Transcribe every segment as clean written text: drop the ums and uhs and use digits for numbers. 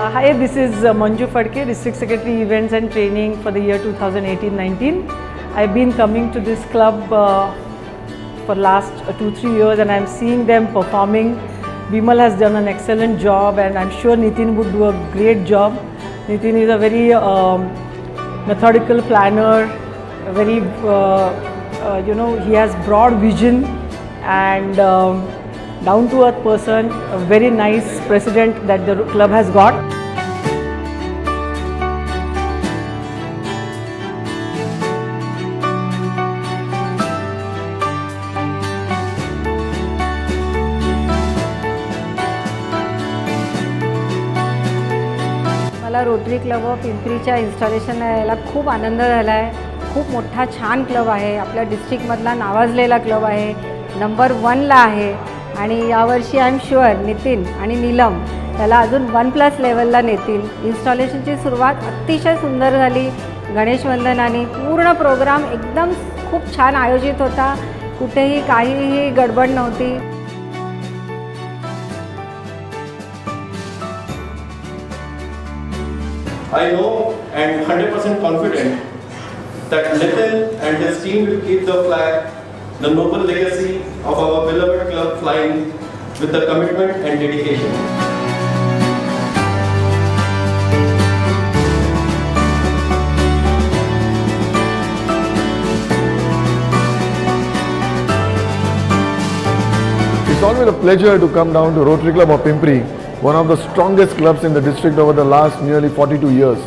Hi, this is Manju Fadke, District Secretary Events and Training for the year 2018-19. I've been coming to this club for last 2-3 years and I'm seeing them performing. Bimal has done an excellent job and I'm sure Nitin would do a great job. Nitin is a very methodical planner, very, he has broad vision and down-to-earth person, a very nice president that the club has got. मला rotary club of पिंपरीच्या installation यायला खूप आनंद झाला आहे. खूप मोठा छान club आहे. आपल्या डिस्ट्रिक्टमधला नावाजलेला क्लब आहे. नंबर 1ला आहे आणि यावर्षी आय एम शुअर नितीन आणि नीलम त्याला अजून 1+ लेवलला नेतील. इन्स्टॉलेशनची सुरुवात अतिशय सुंदर झाली. गणेश वंदनाने पूर्ण प्रोग्राम एकदम खूप छान आयोजित होता. कुठेही काहीही गडबड नव्हती. I know and 100% confident that Nitin and his team will keep the flag, the noble legacy of our beloved club flying with the commitment and dedication. It's always a pleasure to come down to Rotary Club of Pimpri, one of the strongest clubs in the district over the last nearly 42 years.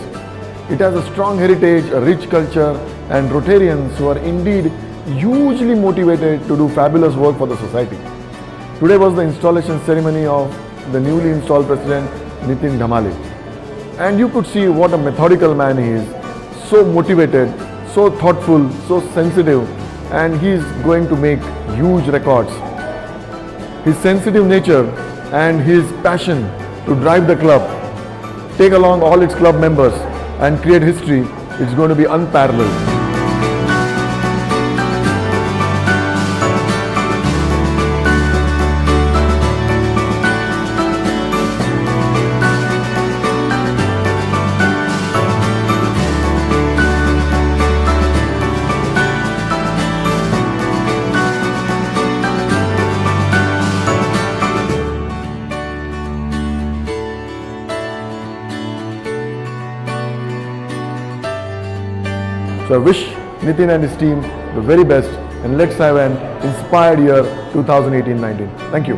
It has a strong heritage, a rich culture and Rotarians who are indeed hugely motivated to do fabulous work for the society. Today was the installation ceremony of the newly installed President Nitin Dhamale. And you could see what a methodical man he is, so motivated, so thoughtful, so sensitive, and he is going to make huge records. His sensitive nature and his passion to drive the club, take along all its club members and create history is going to be unparalleled. So I wish Nitin and his team the very best and let's have an inspired year 2018-19. Thank you.